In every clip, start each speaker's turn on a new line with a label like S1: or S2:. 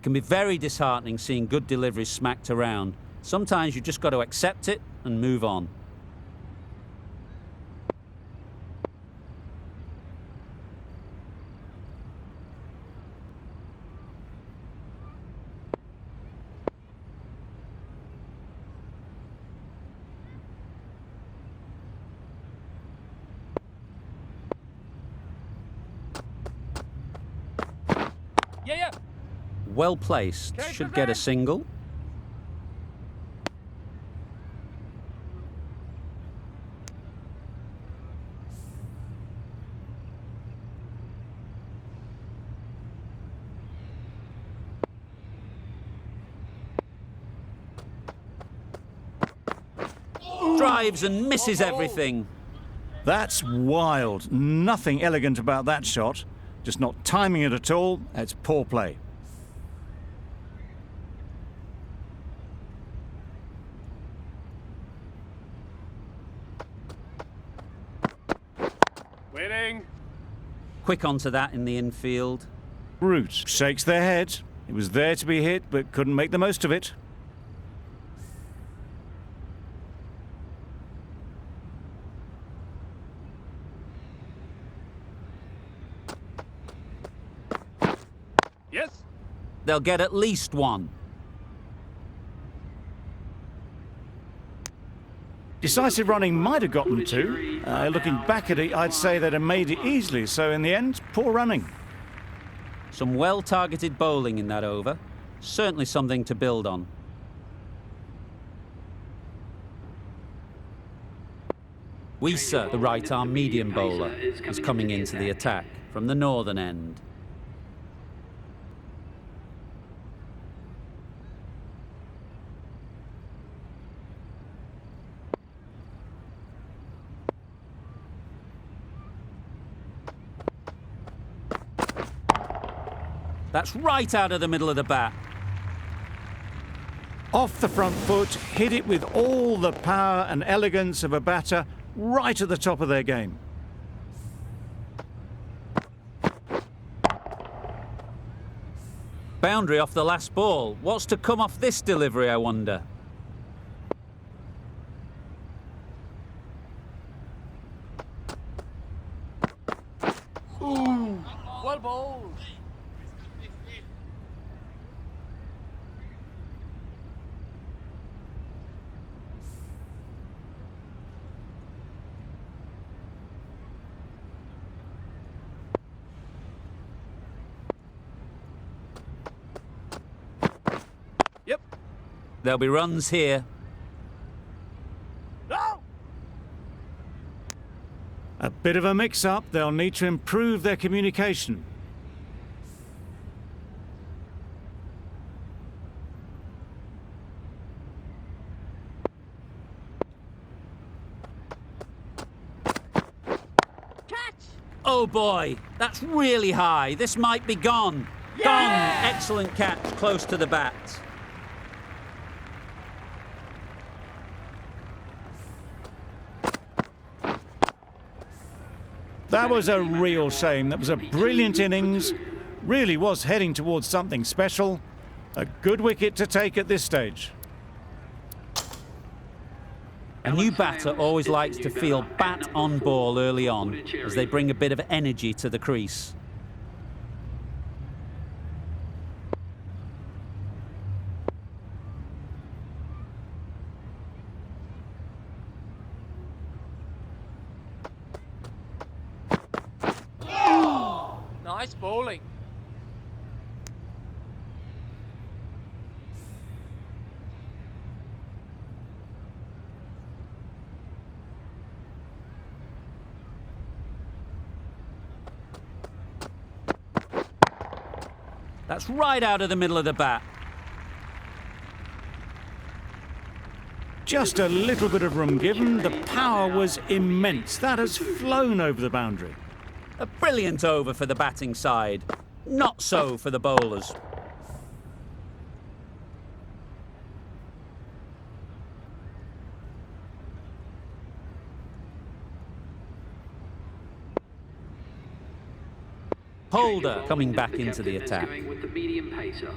S1: can be very disheartening seeing good deliveries smacked around. Sometimes you just got to accept it and move on.
S2: Yeah.
S1: Well placed. Should get a single. Drives and misses everything.
S3: That's wild. Nothing elegant about that shot. Just not timing it at all. It's poor play.
S2: Winning.
S1: Quick onto that in the infield.
S3: Root shakes their head. It was there to be hit, but couldn't make the most of it.
S2: Yes.
S1: They'll get at least one.
S3: Decisive running might have gotten two. Looking back at it, I'd say they'd have made it easily. So in the end, poor running.
S1: Some well-targeted bowling in that over. Certainly something to build on. Weiser, the right-arm medium bowler, is coming into the attack from the northern end. That's right out of the middle of the bat.
S3: Off the front foot, hit it with all the power and elegance of a batter, right at the top of their game.
S1: Boundary off the last ball. What's to come off this delivery, I wonder?
S2: Ooh, well bowled. Yep.
S1: There'll be runs here.
S2: No.
S3: A bit of a mix-up. They'll need to improve their communication.
S1: Oh boy, that's really high. This might be gone. Yeah! Gone. Excellent catch, close to the bat.
S3: That was a real shame. That was a brilliant innings. Really was heading towards something special. A good wicket to take at this stage.
S1: A new batter always likes to feel bat on ball early on as they bring a bit of energy to the crease.
S2: Nice bowling.
S1: That's right out of the middle of the bat.
S3: Just a little bit of room given. The power was immense. That has flown over the boundary.
S1: A brilliant over for the batting side. Not so for the bowlers. Holder coming back into the attack.
S4: With the medium pacer.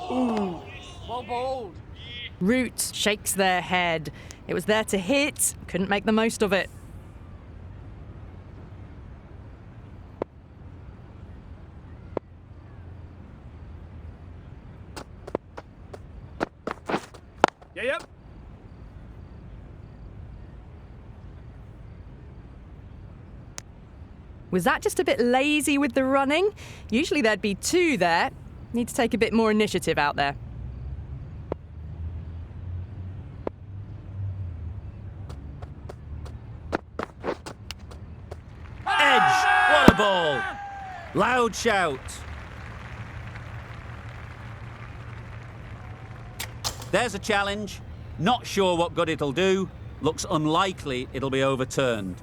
S2: Well bowled.
S4: Root shakes their head. It was there to hit, couldn't make the most of it.
S2: Yep.
S4: Was that just a bit lazy with the running? Usually there'd be two there. Need to take a bit more initiative out there.
S1: Edge! What a ball! Loud shout. There's a challenge. Not sure what good it'll do. Looks unlikely it'll be overturned.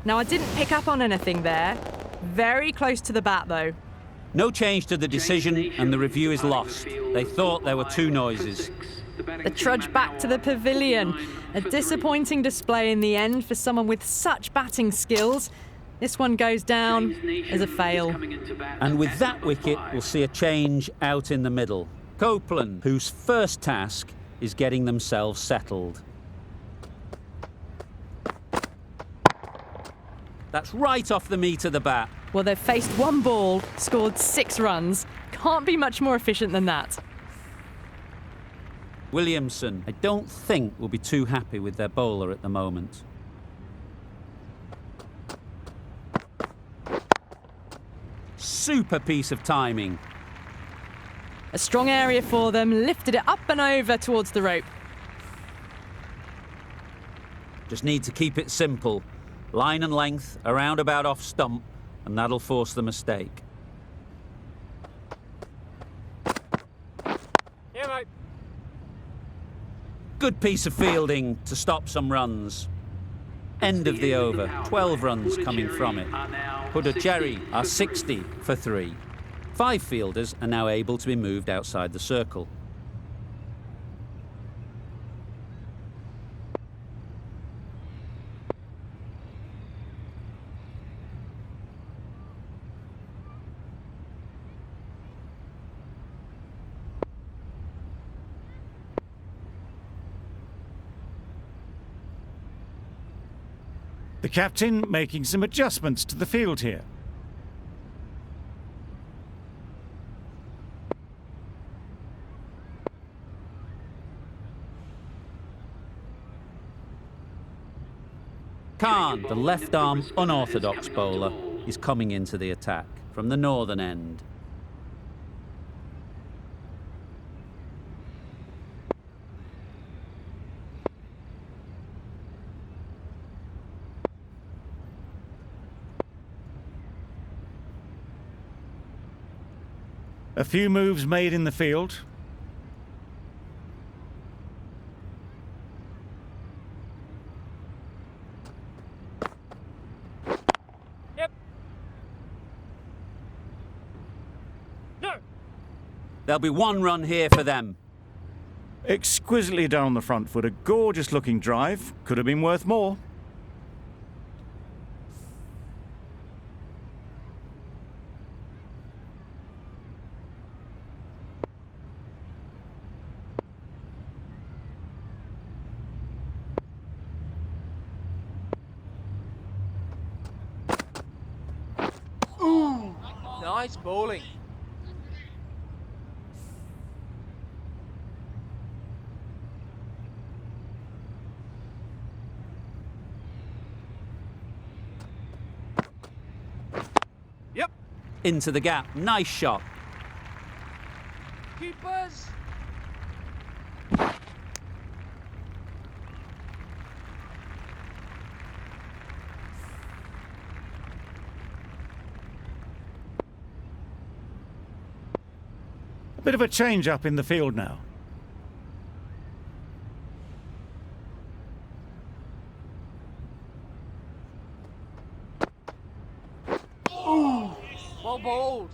S4: Now, I didn't pick up on anything there. Very close to the bat, though.
S1: No change to the decision, and the review is lost. They thought there were two noises.
S4: The trudge back to the pavilion. A disappointing display in the end for someone with such batting skills. This one goes down as a fail.
S1: And with that wicket, we'll see a change out in the middle. Copeland, whose first task is getting themselves settled. That's right off the meat of the bat.
S4: Well, they've faced one ball, scored 6 runs. Can't be much more efficient than that.
S1: Williamson, I don't think will be too happy with their bowler at the moment. Super piece of timing.
S4: A strong area for them, lifted it up and over towards the rope.
S1: Just need to keep it simple. Line and length, around about off stump, and that'll force the mistake.
S2: Yeah, mate.
S1: Good piece of fielding to stop some runs. End of the over, 12 runs coming from it. Puducherry are 60 for 3. 5 fielders are now able to be moved outside the circle.
S3: The captain making some adjustments to the field here.
S1: Khan, the left-arm unorthodox bowler, is coming into the attack from the northern end.
S3: A few moves made in the field.
S2: Yep. No.
S1: There'll be 1 run here for them.
S3: Exquisitely done on the front foot. A gorgeous looking drive. Could have been worth more.
S2: Nice bowling. Yep.
S1: Into the gap. Nice shot.
S2: Keepers.
S3: A bit of a change up in the field now.
S2: Well bowled.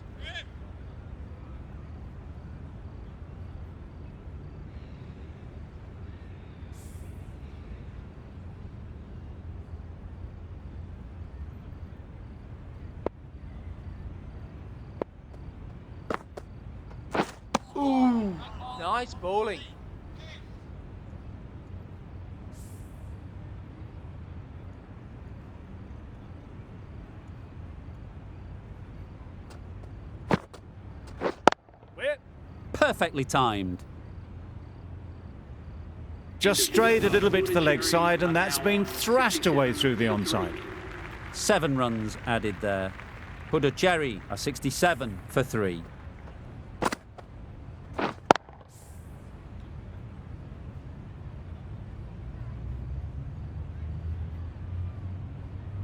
S2: Nice bowling. Whip.
S1: Perfectly timed.
S3: Just strayed a little bit to the leg side, and that's been thrashed away through the onside.
S1: 7 runs added there. Put a Jerry a 67 for 3.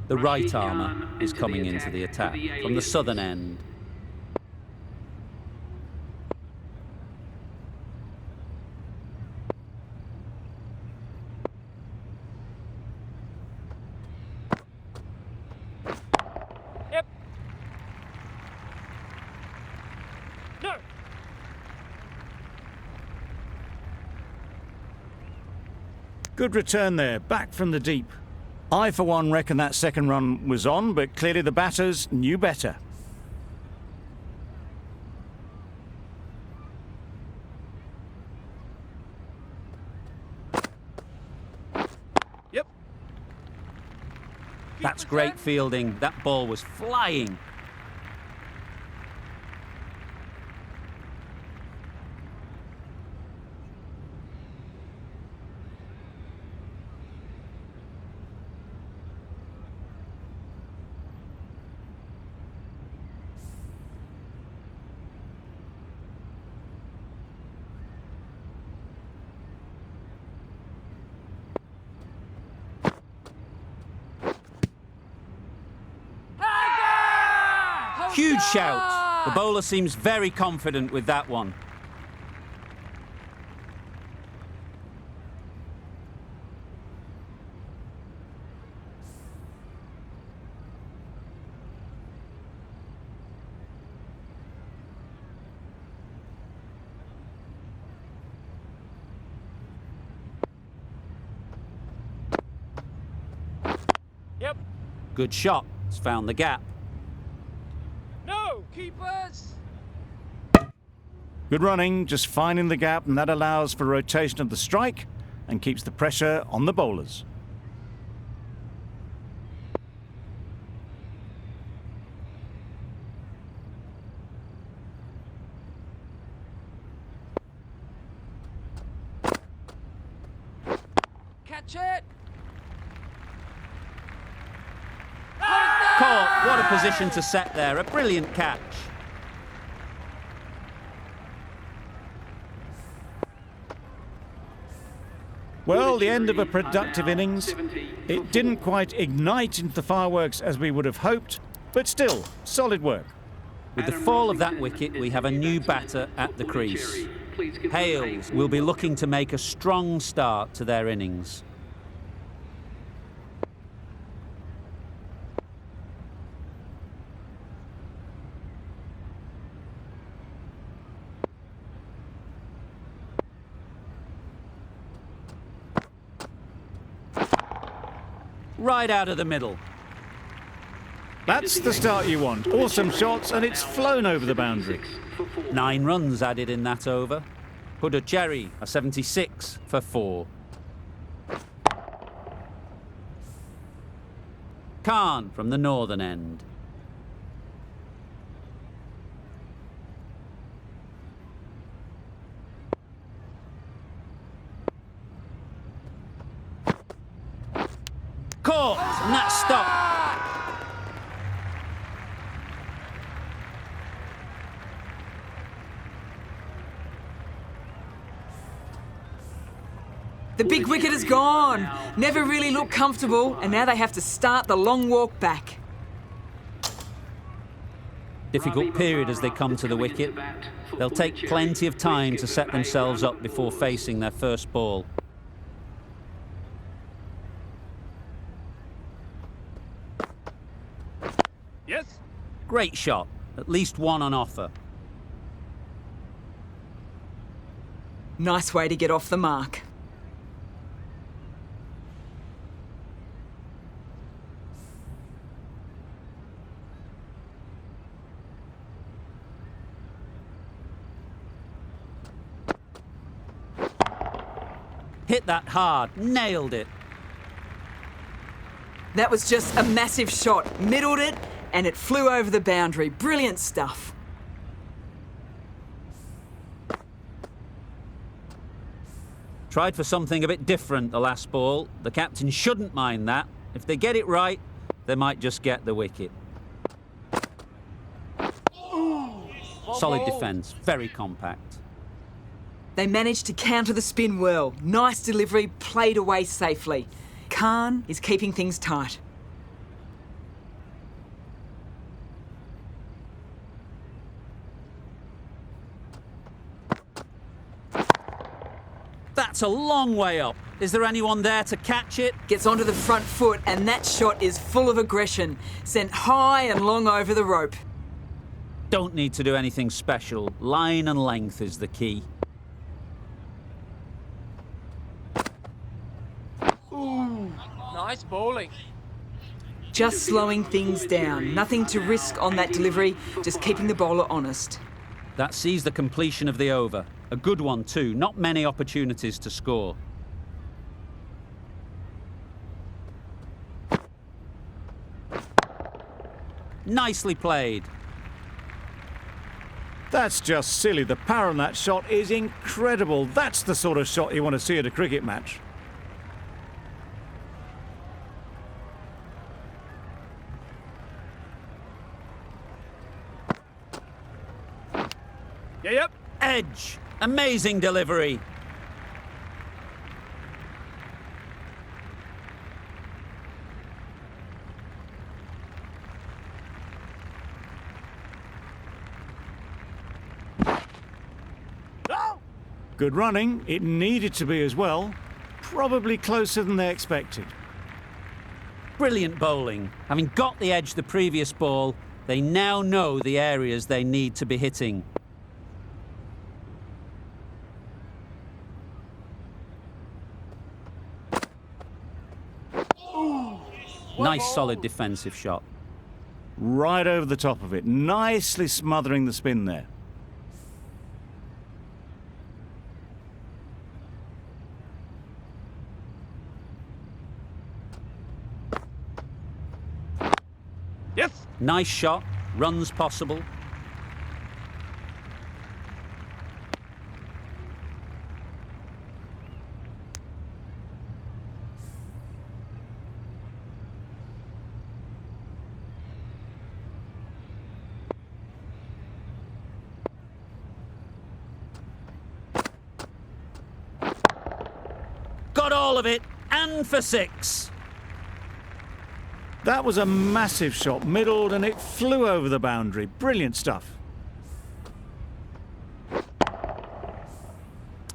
S1: The right armour is coming into the attack from the southern end.
S2: Yep. No.
S3: Good return there, back from the deep. I, for one, reckon that second run was on, but clearly the batters knew better.
S2: Yep.
S1: That's great fielding. That ball was flying. Huge shout. The bowler seems very confident with that one.
S2: Yep.
S1: Good shot. It's found the gap.
S2: No, keepers.
S3: Good running, just finding the gap, and that allows for rotation of the strike and keeps the pressure on the bowlers.
S2: Catch it.
S1: Caught. What a position to set there. A brilliant catch.
S3: Well, the end of a productive innings. It didn't quite ignite into the fireworks as we would have hoped, but still, solid work.
S1: With the fall of that wicket, we have a new batter at the crease. Hales will be looking to make a strong start to their innings. Right out of the middle.
S3: That's the start you want. Awesome shots, and it's flown over the boundary.
S1: 9 runs added in that over. Put a Jerry a 76 for 4. Khan from the northern end. Caught, and that's stopped.
S5: The big wicket is gone. Never really looked comfortable, and now they have to start the long walk back.
S1: Difficult period as they come to the wicket. They'll take plenty of time to set themselves up before facing their first ball.
S2: Yes.
S1: Great shot. At least one on offer.
S5: Nice way to get off the mark.
S1: Hit that hard, nailed it.
S5: That was just a massive shot. Middled it, and it flew over the boundary. Brilliant stuff.
S1: Tried for something a bit different the last ball. The captain shouldn't mind that. If they get it right, they might just get the wicket. Solid defence, very compact.
S5: They managed to counter the spin well. Nice delivery, played away safely. Khan is keeping things tight.
S1: That's a long way up. Is there anyone there to catch it?
S5: Gets onto the front foot, and that shot is full of aggression. Sent high and long over the rope.
S1: Don't need to do anything special. Line and length is the key.
S2: Nice bowling.
S5: Just slowing things down. Nothing to risk on that delivery, just keeping the bowler honest.
S1: That sees the completion of the over. A good one too. Not many opportunities to score. Nicely played.
S3: That's just silly. The power on that shot is incredible. That's the sort of shot you want to see at a cricket match.
S2: Yep.
S1: Edge. Amazing delivery.
S3: Good running. It needed to be as well. Probably closer than they expected.
S1: Brilliant bowling. Having got the edge the previous ball, they now know the areas they need to be hitting. Nice solid defensive shot.
S3: Right over the top of it. Nicely smothering the spin there.
S2: Yes.
S1: Nice shot. Runs possible. Got all of it, and for 6.
S3: That was a massive shot, middled, and it flew over the boundary. Brilliant stuff.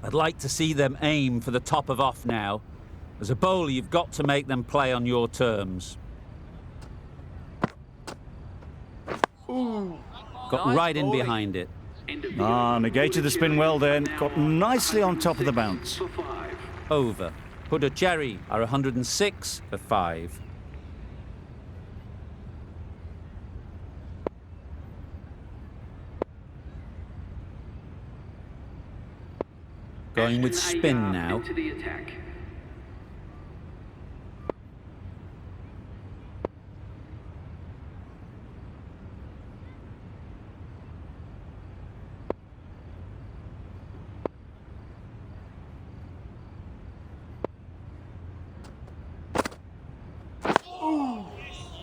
S1: I'd like to see them aim for the top of off now. As a bowler, you've got to make them play on your terms. Got
S2: Nice
S1: right in
S2: bowling.
S1: behind it.
S3: Negated the spin well then. Got nicely on top of the bounce.
S1: Over. Puducherry are 106 for 5. Going with spin now.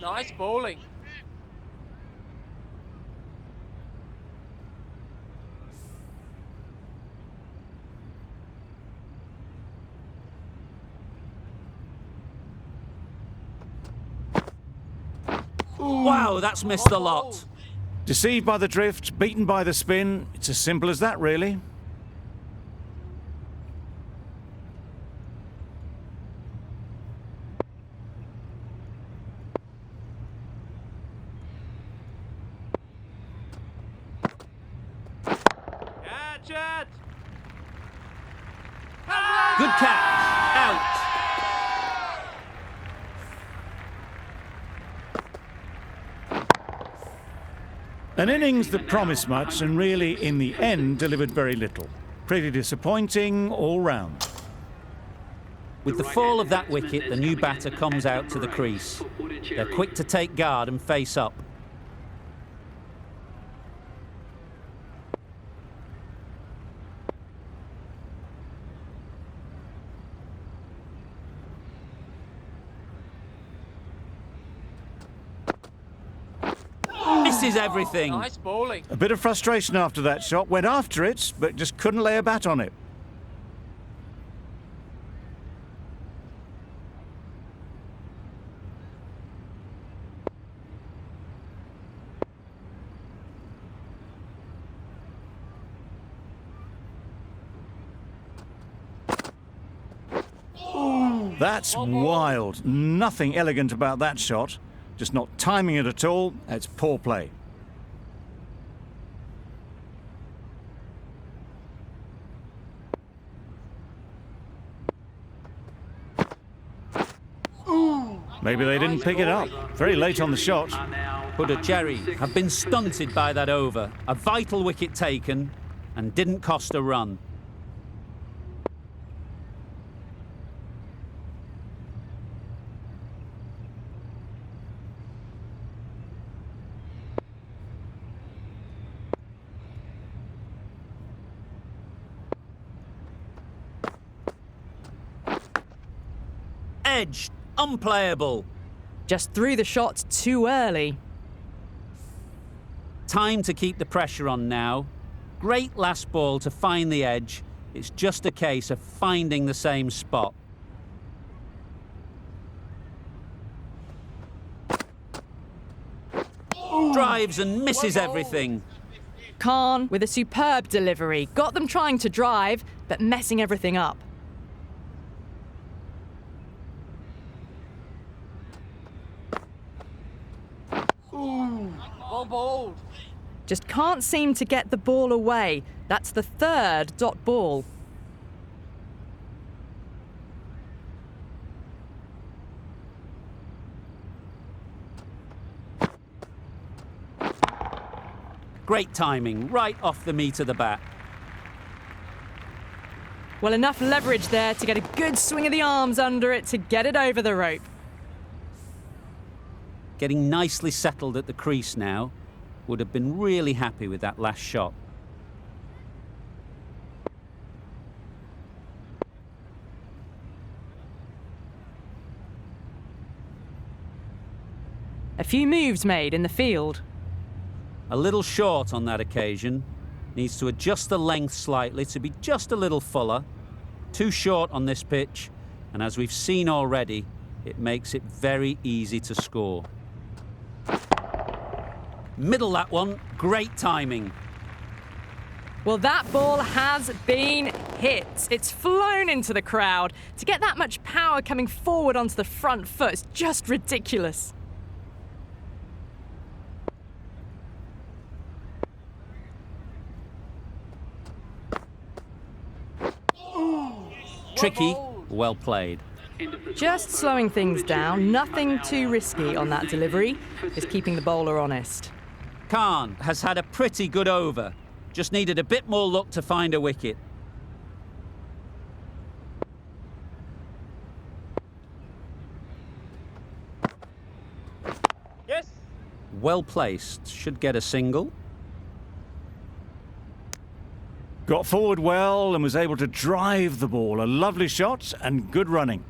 S2: Nice bowling.
S1: Wow, that's missed the lot.
S3: Deceived by the drift, beaten by the spin. It's as simple as that, really.
S2: Catch it.
S1: Good catch. Out.
S3: An innings that promised much and really, in the end, delivered very little. Pretty disappointing all round.
S1: With the fall of that wicket, the new batter comes out to the crease. They're quick to take guard and face up. Misses everything.
S2: Nice bowling.
S3: A bit of frustration after that shot. Went after it, but just couldn't lay a bat on it. That's wild. Nothing elegant about that shot. Just not timing it at all. It's poor play. Maybe they didn't pick it up. Very late on the shot.
S1: But a Jerry have been stunted by that over. A vital wicket taken and didn't cost a run. Edge, unplayable.
S4: Just threw the shot too early.
S1: Time to keep the pressure on now. Great last ball to find the edge. It's just a case of finding the same spot. Drives and misses everything.
S4: Khan with a superb delivery. Got them trying to drive, but messing everything up.
S2: Well bowled.
S4: Just can't seem to get the ball away. That's the third dot ball.
S1: Great timing, right off the meat of the bat.
S4: Well, enough leverage there to get a good swing of the arms under it to get it over the rope.
S1: Getting nicely settled at the crease now. Would have been really happy with that last shot.
S4: A few moves made in the field.
S1: A little short on that occasion. Needs to adjust the length slightly to be just a little fuller. Too short on this pitch, and as we've seen already, it makes it very easy to score. Middle that one, great timing.
S4: Well, that ball has been hit. It's flown into the crowd. To get that much power coming forward onto the front foot is just ridiculous.
S1: Tricky, well played.
S4: Just slowing things down, nothing too risky on that delivery, is keeping the bowler honest.
S1: Khan has had a pretty good over. Just needed a bit more luck to find a wicket.
S2: Yes.
S1: Well placed, should get a single.
S3: Got forward well and was able to drive the ball. A lovely shot and good running.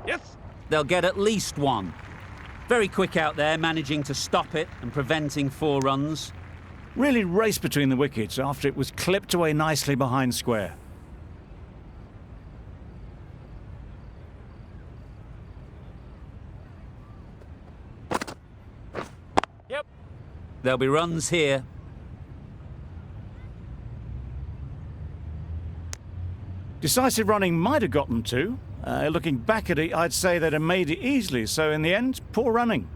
S2: Yes.
S1: They'll get at least one. Very quick out there, managing to stop it and preventing 4 runs.
S3: Really raced between the wickets after it was clipped away nicely behind square.
S2: Yep.
S1: There'll be runs here.
S3: Decisive running might have got them two. Looking back at it, I'd say they'd have made it easily. So in the end, poor running.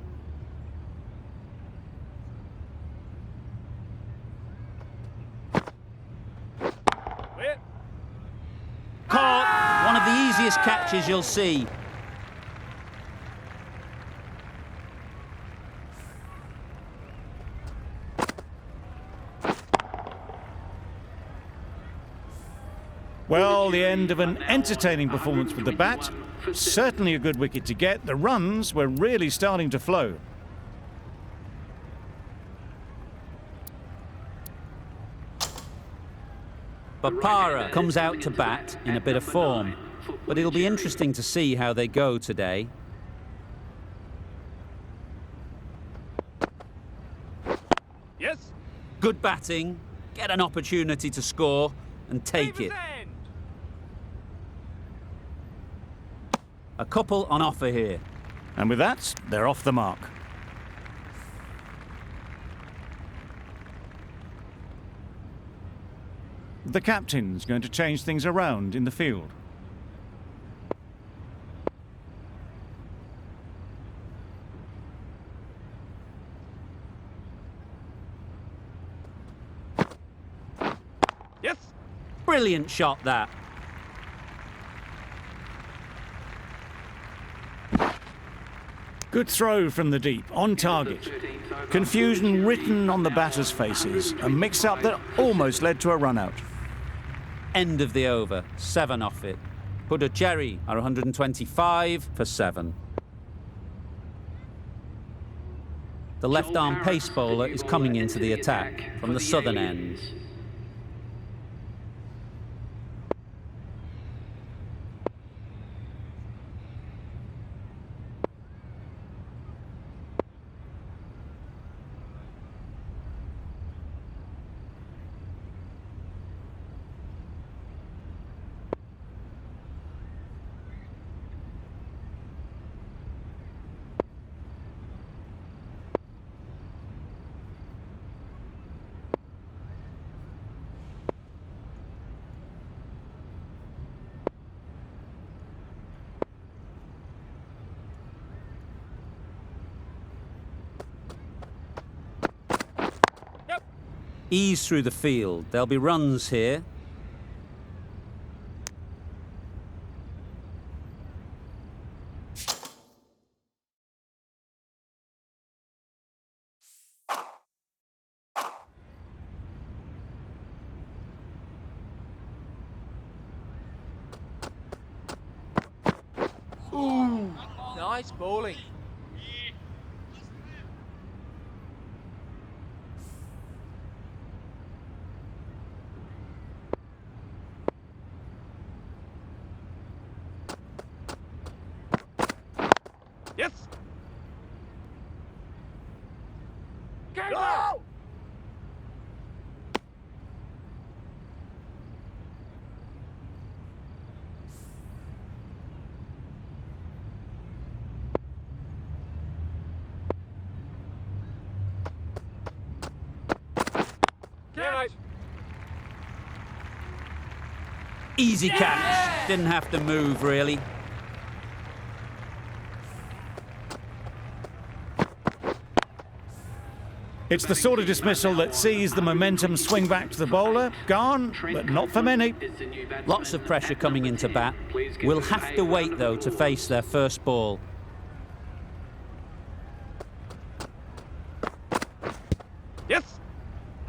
S2: Clear.
S1: Caught! One of the easiest catches you'll see.
S3: Well, the end of an entertaining performance with the bat. Certainly a good wicket to get. The runs were really starting to flow.
S1: Bapara comes out to bat in a bit of form, but it'll be interesting to see how they go today.
S2: Yes.
S1: Good batting, get an opportunity to score and take it.
S2: End.
S1: A couple on offer here.
S3: And with that, they're off the mark. The captain's going to change things around in the field.
S2: Yes.
S1: Brilliant shot, that.
S3: Good throw from the deep, on target. Confusion written on the batters' faces. A mix-up that almost led to a run-out.
S1: End of the over, 7 off it. Puducherry are 125 for 7. The left-arm pace bowler is coming into the attack from the southern end. Ease through the field. There'll be runs here.
S2: Ooh. Nice bowling. Yes. Go! Catch.
S1: Easy catch. Didn't have to move, really.
S3: It's the sort of dismissal that sees the momentum swing back to the bowler. Gone, but not for many.
S1: Lots of pressure coming into bat. We'll have to wait, though, to face their first ball.
S2: Yes.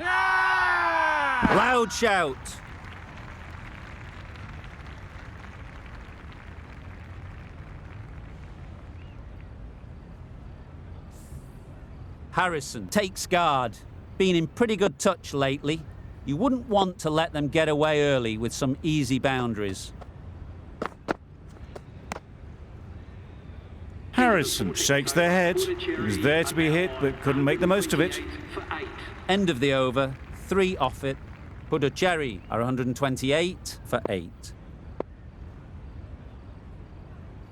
S1: Loud shout. Harrison takes guard. Been in pretty good touch lately. You wouldn't want to let them get away early with some easy boundaries.
S3: Harrison shakes their head. He was there to be hit, but couldn't make the most of it.
S1: End of the over, 3 off it. Puducherry are 128 for 8.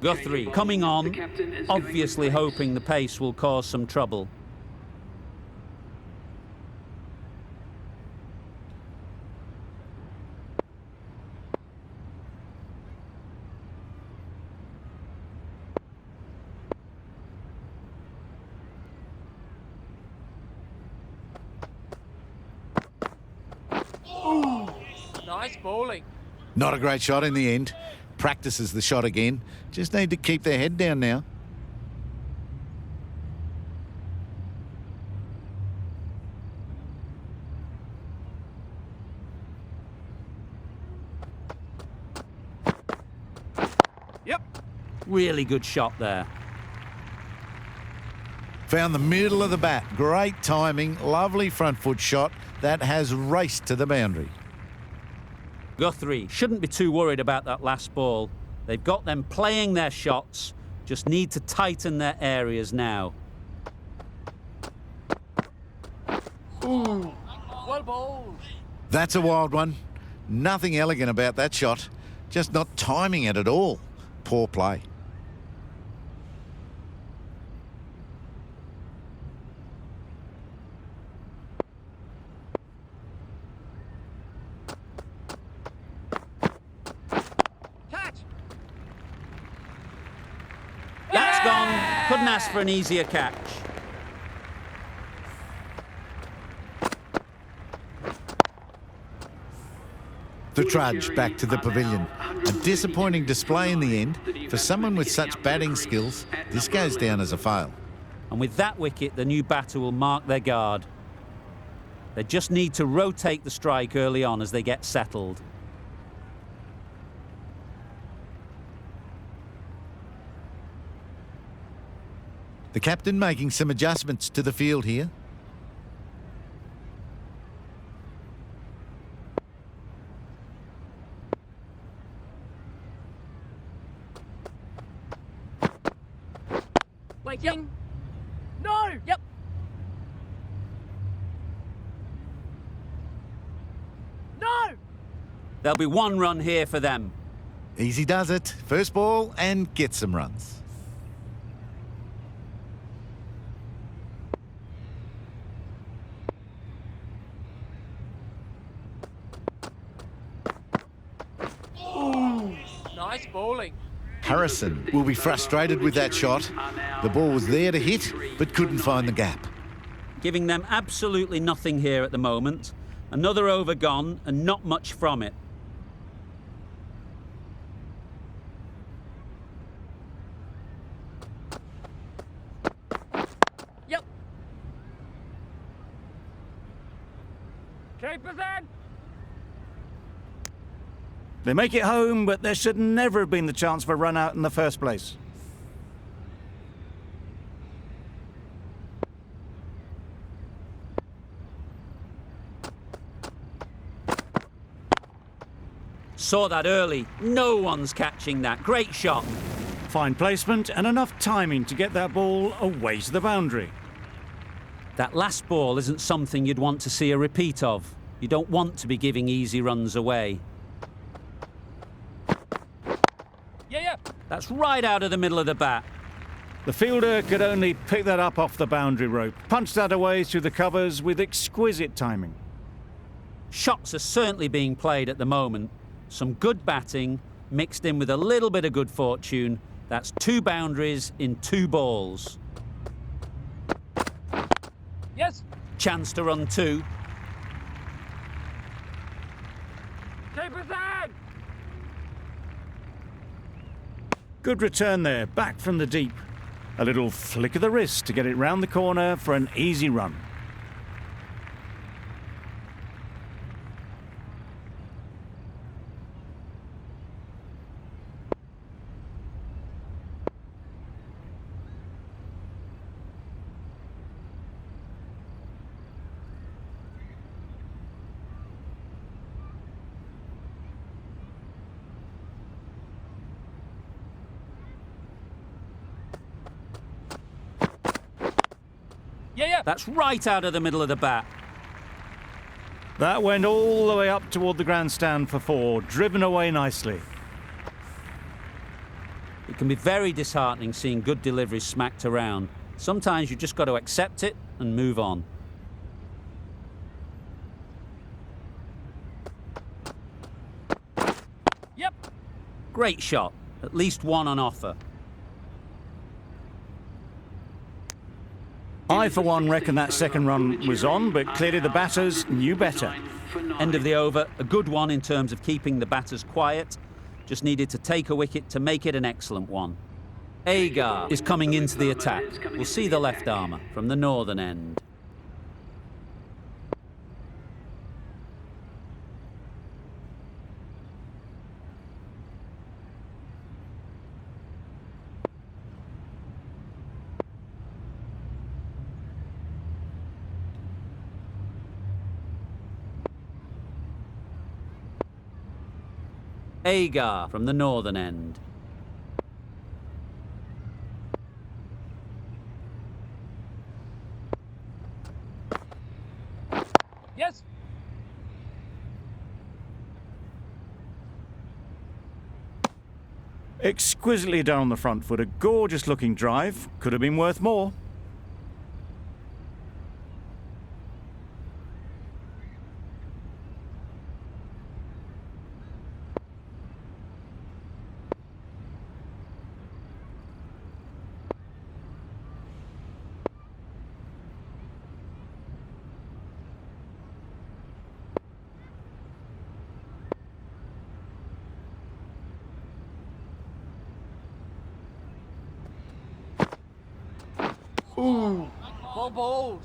S1: Guthrie coming on, obviously hoping the pace will cause some trouble.
S2: Nice bowling.
S6: Not a great shot in the end. Practices the shot again. Just need to keep their head down now.
S1: Really good shot there.
S6: Found the middle of the bat. Great timing, lovely front foot shot that has raced to the boundary.
S1: Guthrie shouldn't be too worried about that last ball. They've got them playing their shots, just need to tighten their areas now.
S2: Ooh. Well bowled.
S6: That's a wild one. Nothing elegant about that shot. Just not timing it at all. Poor play.
S2: Catch.
S1: That's gone. Couldn't ask for an easier catch.
S6: The trudge back to the pavilion. A disappointing display in the end. For someone with such batting skills, this goes down as a fail.
S1: And with that wicket, the new batter will mark their guard. They just need to rotate the strike early on as they get settled.
S6: The captain making some adjustments to the field here.
S2: Blinking. No. Yep. No.
S1: There'll be one run here for them.
S6: Easy does it. First ball and gets some runs.
S2: Nice bowling.
S6: Harrison will be frustrated with that shot. The ball was there to hit, but couldn't find the gap.
S1: Giving them absolutely nothing here at the moment. Another over gone and not much from it.
S2: Yep. Keep us in.
S3: They make it home, but there should never have been the chance for a run out in the first place.
S1: Saw that early. No one's catching that. Great shot.
S3: Fine placement and enough timing to get that ball away to the boundary.
S1: That last ball isn't something you'd want to see a repeat of. You don't want to be giving easy runs away.
S2: Yeah.
S1: That's right out of the middle of the bat.
S3: The fielder could only pick that up off the boundary rope, punch that away through the covers with exquisite timing.
S1: Shots are certainly being played at the moment. Some good batting mixed in with a little bit of good fortune. That's 2 boundaries in 2 balls.
S2: Yes.
S1: Chance to run 2.
S2: Keep us in.
S3: Good return there, back from the deep. A little flick of the wrist to get it round the corner for an easy run.
S2: Yeah.
S1: That's right out of the middle of the bat.
S3: That went all the way up toward the grandstand for 4, driven away nicely.
S1: It can be very disheartening seeing good deliveries smacked around. Sometimes you just got to accept it and move on.
S2: Yep.
S1: Great shot. At least one on offer.
S3: I, for one, reckon that second run was on, but clearly the batters knew better.
S1: End of the over. A good one in terms of keeping the batters quiet. Just needed to take a wicket to make it an excellent one. Agar is coming into the attack. We'll see the left armour from the northern end. Agar from the northern end.
S2: Yes.
S3: Exquisitely done on the front foot. A gorgeous looking drive. Could have been worth more.
S2: Ball bowled.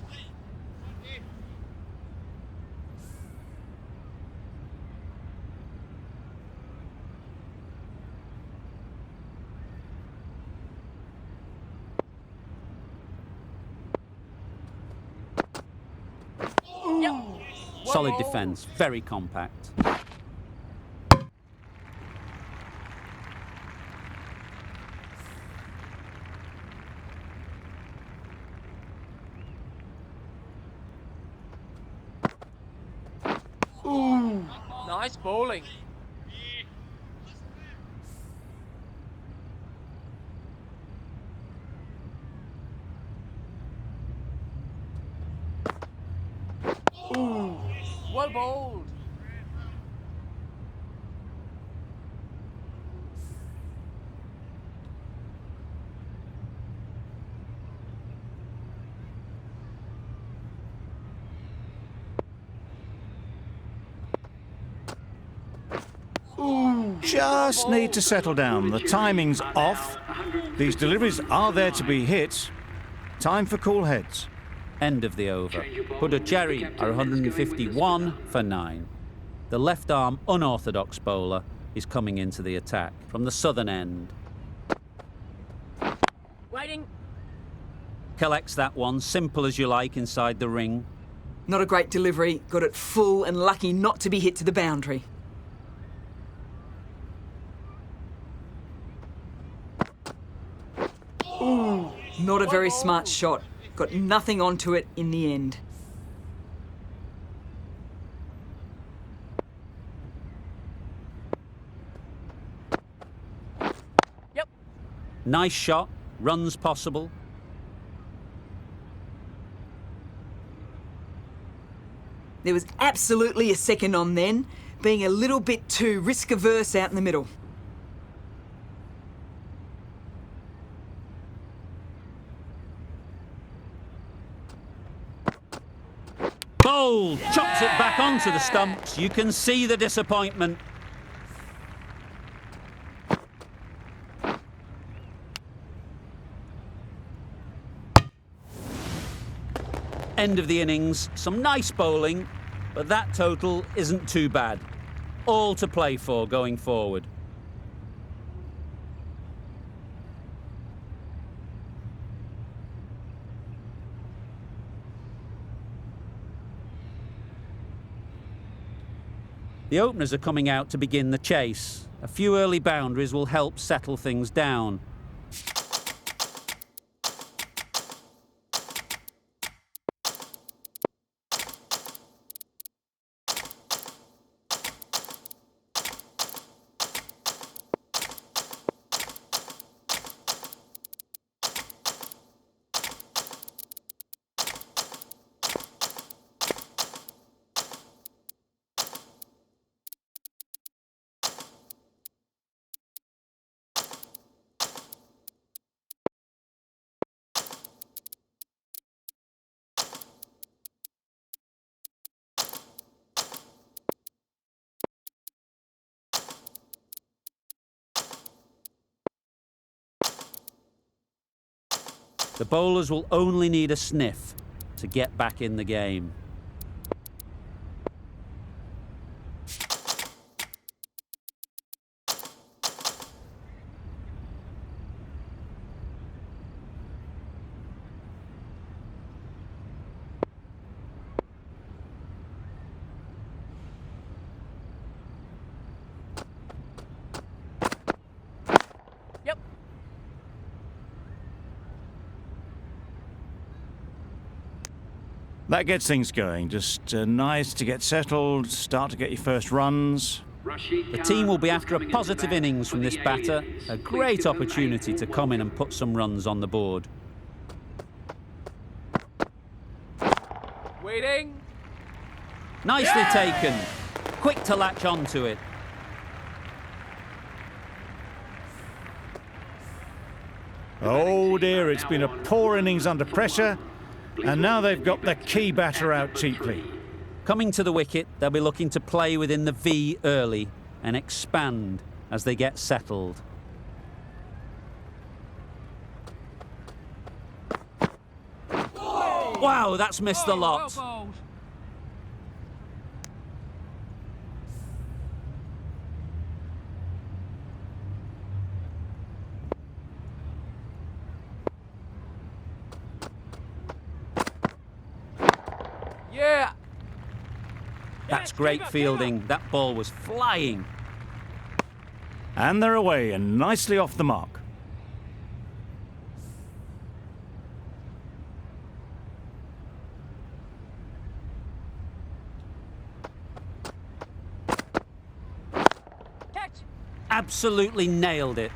S1: Solid defence, very compact.
S2: Nice bowling. Well bowled.
S3: Just need to settle down. The timing's off. These deliveries are there to be hit. Time for cool heads.
S1: End of the over. Puducherry are 151 for 9. The left arm unorthodox bowler is coming into the attack from the southern end.
S2: Waiting.
S1: Collects that one, simple as you like, inside the ring.
S5: Not a great delivery. Got it full and lucky not to be hit to the boundary. Not a very smart shot. Got nothing onto it in the end.
S2: Yep.
S1: Nice shot, runs possible.
S5: There was absolutely a second on then, being a little bit too risk-averse out in the middle.
S1: Bold! Chops it back onto the stumps. You can see the disappointment. End of the innings. Some nice bowling, but that total isn't too bad. All to play for going forward. The openers are coming out to begin the chase. A few early boundaries will help settle things down. The bowlers will only need a sniff to get back in the game.
S3: That gets things going. Just nice to get settled, start to get your first runs.
S1: The team will be after a positive innings from this batter. A great opportunity to come in and put some runs on the board.
S2: Waiting.
S1: Nicely taken. Quick to latch onto it.
S3: Oh dear, it's been a poor innings under pressure, and now they've got the key batter out cheaply.
S1: Coming to the wicket, they'll be looking to play within the V early and expand as they get settled. Wow, that's missed the lot.
S2: Well bowled. Yeah.
S1: That's great fielding. That ball was flying.
S3: And they're away and nicely off the mark.
S2: Catch.
S1: Absolutely nailed it.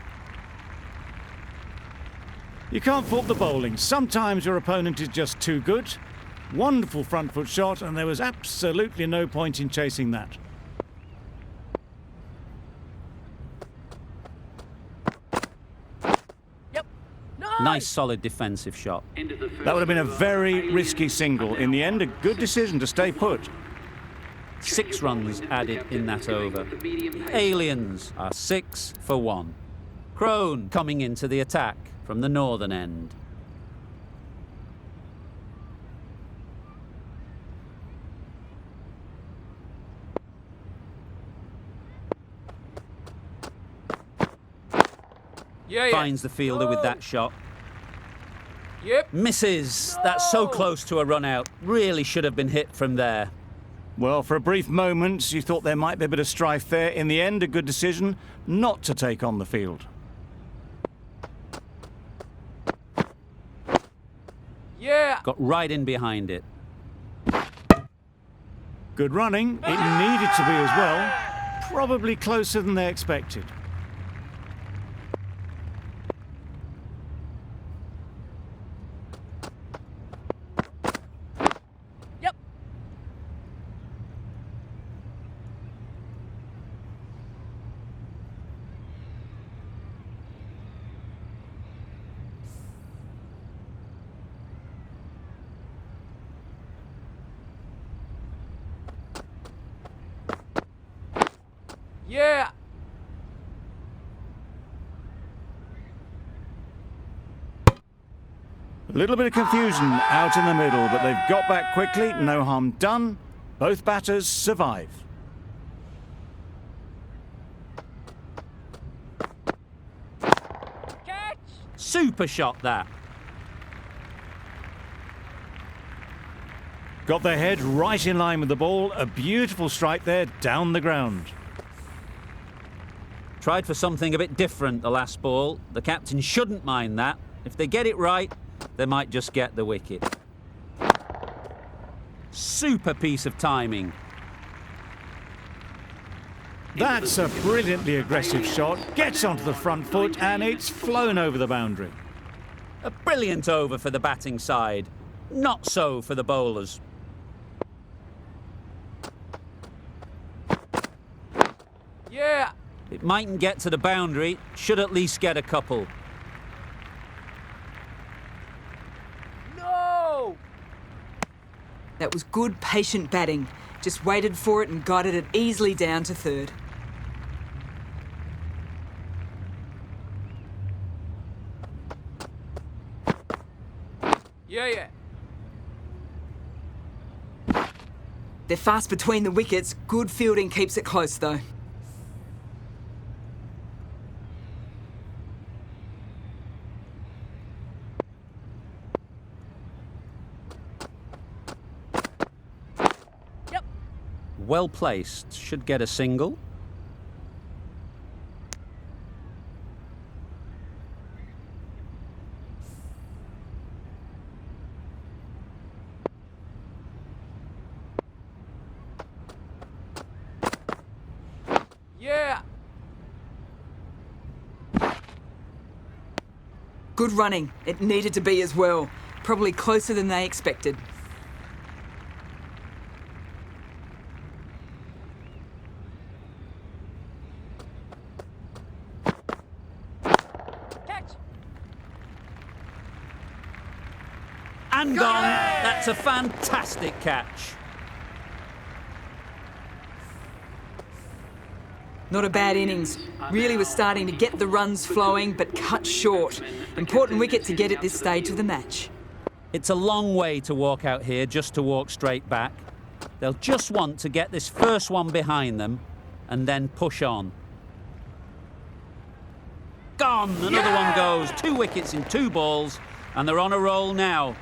S3: You can't fault the bowling. Sometimes your opponent is just too good. Wonderful front foot shot, and there was absolutely no point in chasing that.
S2: Yep.
S1: Nice solid defensive shot.
S3: That would have been a very risky single. In the end, a good decision to stay put.
S1: 6 runs added in that over. The Aliens are 6 for 1. Crone coming into the attack from the northern end.
S2: Yeah.
S1: Finds the fielder with that shot.
S2: Yep.
S1: Misses. That's so close to a run out. Really should have been hit from there.
S3: Well, for a brief moment, you thought there might be a bit of strife there. In the end, a good decision not to take on the field.
S2: Yeah.
S1: Got right in behind it.
S3: Good running. It needed to be as well. Probably closer than they expected.
S2: Yep. Yeah.
S3: A little bit of confusion out in the middle, but they've got back quickly. No harm done. Both batters survive.
S2: Catch.
S1: Super shot that.
S3: Got their head right in line with the ball. A beautiful strike there down the ground.
S1: Tried for something a bit different the last ball. The captain shouldn't mind that. If they get it right, they might just get the wicket. Super piece of timing.
S3: That's a brilliantly aggressive shot. Gets onto the front foot and it's flown over the boundary.
S1: A brilliant over for the batting side. Not so for the bowlers.
S2: Yeah.
S1: It mightn't get to the boundary, should at least get a couple.
S2: No.
S5: That was good, patient batting. Just waited for it and guided it easily down to third.
S2: Yeah.
S5: They're fast between the wickets. Good fielding keeps it close, though.
S2: Yep.
S1: Well placed, should get a single.
S5: Good running. It needed to be as well. Probably closer than they expected.
S1: And gone. That's a fantastic catch.
S5: Not a bad innings. Really was starting to get the runs flowing, but cut short. Important wicket to get at this stage of the match.
S1: It's a long way to walk out here just to walk straight back. They'll just want to get this first one behind them and then push on. Gone! Another one goes. 2 wickets in 2 balls, and they're on a roll now.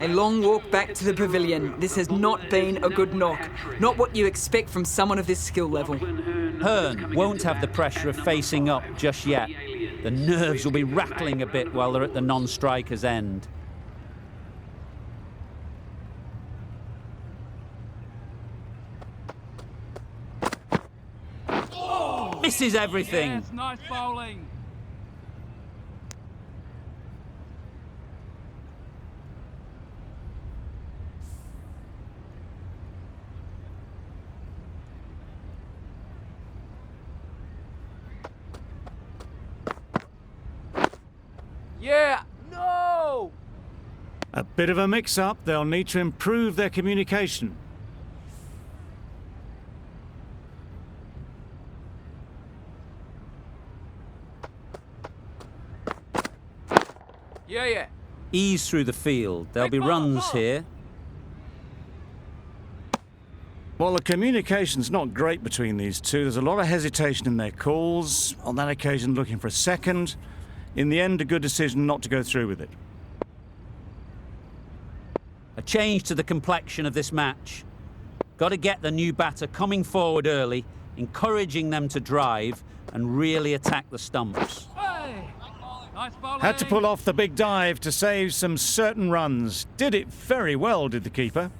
S5: A long walk back to the pavilion. This has not been a good knock. Not what you expect from someone of this skill level.
S1: Hearn won't have the pressure of facing up just yet. The nerves will be rattling a bit while they're at the non-striker's end. Misses everything.
S2: Yes, nice bowling. Yeah, no!
S3: A bit of a mix-up. They'll need to improve their communication.
S2: Yeah.
S1: Ease through the field. There'll be runs here.
S3: Well, the communication's not great between these two. There's a lot of hesitation in their calls. On that occasion, looking for a second. In the end, a good decision not to go through with it.
S1: A change to the complexion of this match. Got to get the new batter coming forward early, encouraging them to drive and really attack the stumps.
S2: Hey! Nice bowling.
S3: Had to pull off the big dive to save some certain runs. Did it very well, did the keeper.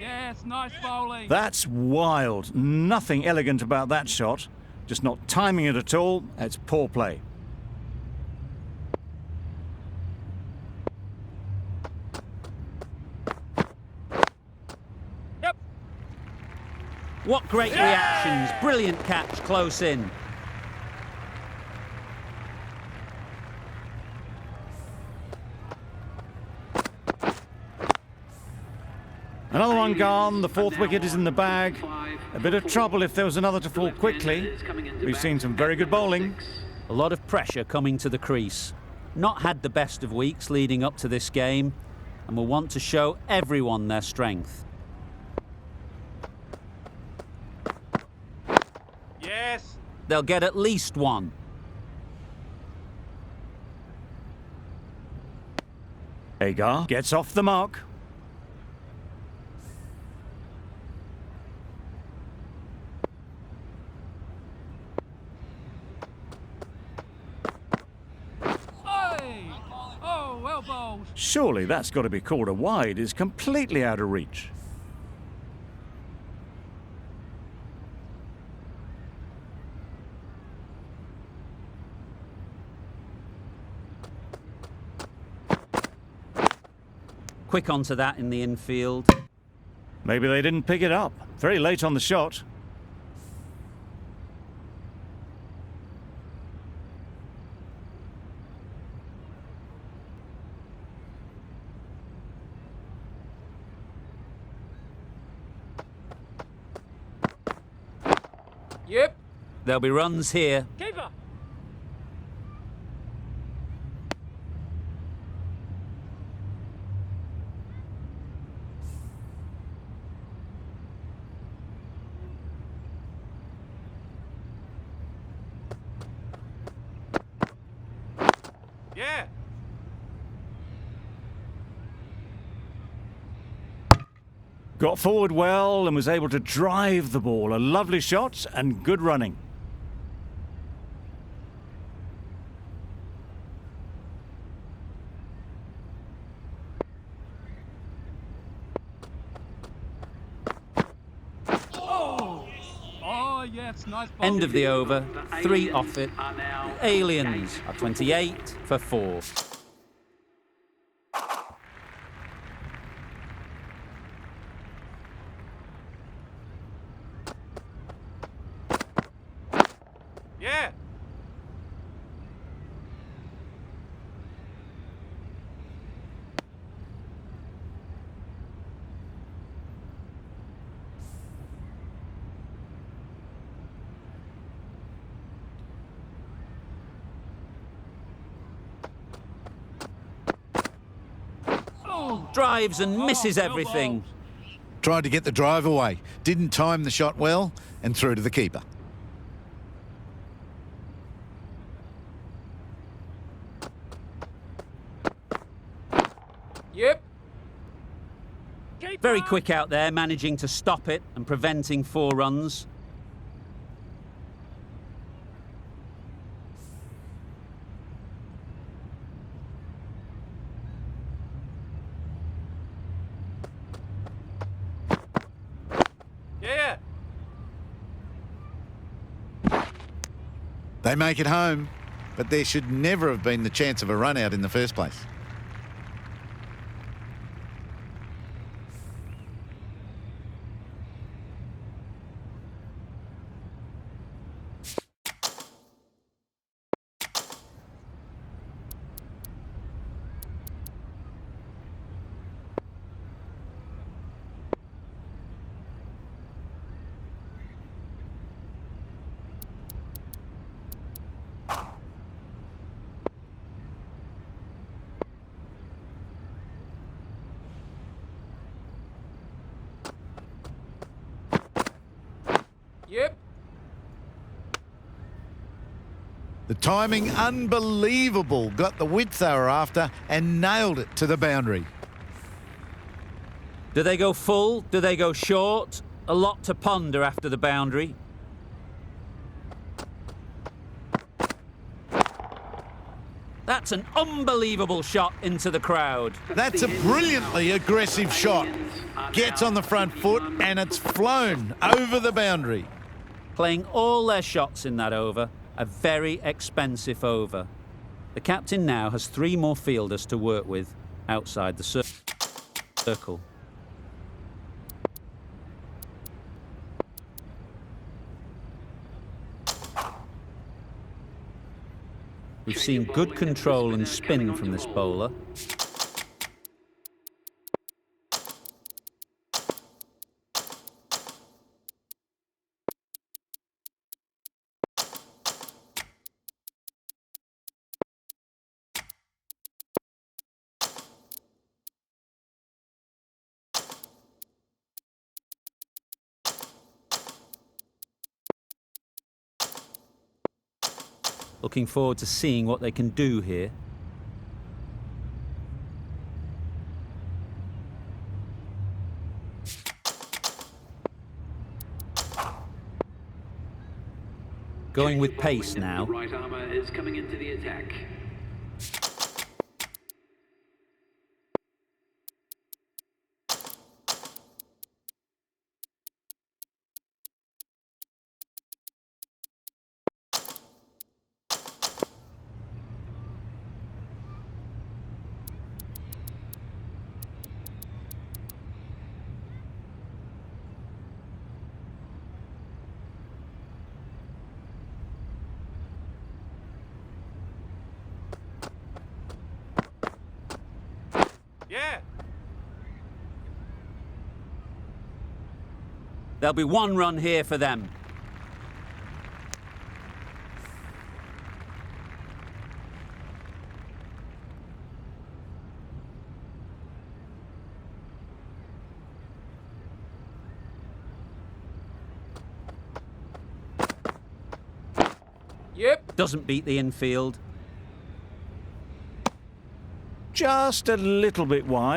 S2: Yes, nice bowling.
S3: That's wild. Nothing elegant about that shot. Just not timing it at all. It's poor play.
S2: Yep.
S1: What great reactions. Brilliant catch close in.
S3: Another one gone. The 4th wicket is in the bag. A bit of trouble if there was another to fall quickly. We've seen some very good bowling.
S1: A lot of pressure coming to the crease. Not had the best of weeks leading up to this game, and will want to show everyone their strength.
S2: Yes.
S1: They'll get at least one.
S3: Agar gets off the mark.
S2: Hey! Oh, well bowled.
S3: Surely that's got to be called a wide. It's completely out of reach.
S1: Quick onto that in the infield.
S3: Maybe they didn't pick it up. Very late on the shot.
S2: Yep.
S1: There'll be runs here.
S2: Keeper. Yeah.
S3: Got forward well and was able to drive the ball. A lovely shot and good running.
S2: Yes, nice bowling.
S1: End of the over, 3 off it. The Aliens are 28 for 4.
S2: Yeah.
S1: Drives and misses
S2: well
S1: everything.
S2: bowled.
S6: Tried to get the drive away, didn't time the shot well, and threw to the keeper.
S2: Yep.
S1: Very quick out there, managing to stop it and preventing 4 runs.
S2: Yeah.
S6: They make it home, but there should never have been the chance of a run out in the first place.
S2: Yep.
S6: The timing, unbelievable. Got the width they were after and nailed it to the boundary.
S1: Do they go full? Do they go short? A lot to ponder after the boundary. That's an unbelievable shot into the crowd.
S6: That's a brilliantly aggressive shot. Gets on the front foot and it's flown over the boundary.
S1: Playing all their shots in that over, a very expensive over. The captain now has 3 more fielders to work with outside the circle. We've seen good control and spin from this bowler. Looking forward to seeing what they can do here. Going with pace now.
S7: Right armour is coming into the attack.
S2: Yeah.
S1: There'll be 1 run here for them.
S2: Yep.
S1: Doesn't beat the infield.
S3: Just a little bit wide.